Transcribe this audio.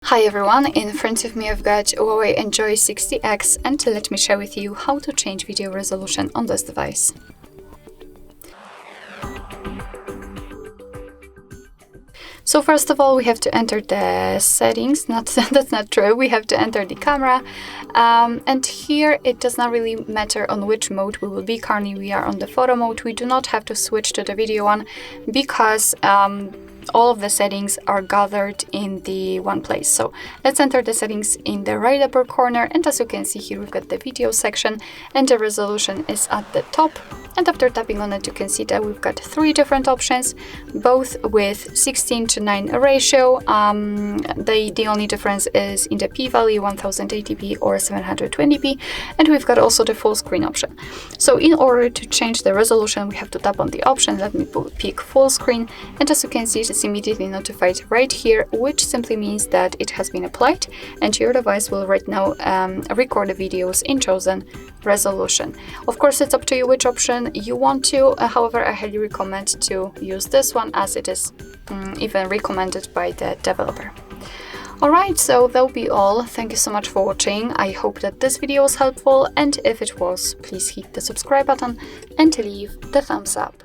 Hi everyone, in front of me I've got HUAWEI Enjoy 60X, and let me share with you how to change video resolution on this device. So first of all, we have to enter the settings. That's not true. We have to enter the camera, and here it does not really matter on which mode we will be. Currently we are on the photo mode. We do not have to switch to the video one because all of the settings are gathered in the one place. So let's enter the settings in the right upper corner, and as you can see here we've got the video section and the resolution is at the top. And after tapping on it, you can see that we've got three different options, both with 16:9 ratio. The only difference is in the p-value, 1080p or 720p, and we've got also the full screen option. So in order to change the resolution, we have to tap on the option. Let me pick full screen, and as you can see, it's immediately notified right here, which simply means that it has been applied and your device will right now record the videos in chosen resolution. Of course, it's up to you which option you want to. However, I highly recommend to use this one, as it is even recommended by the developer. Alright, so that'll be all. Thank you so much for watching. I hope that this video was helpful, and if it was, please hit the subscribe button and leave the thumbs up.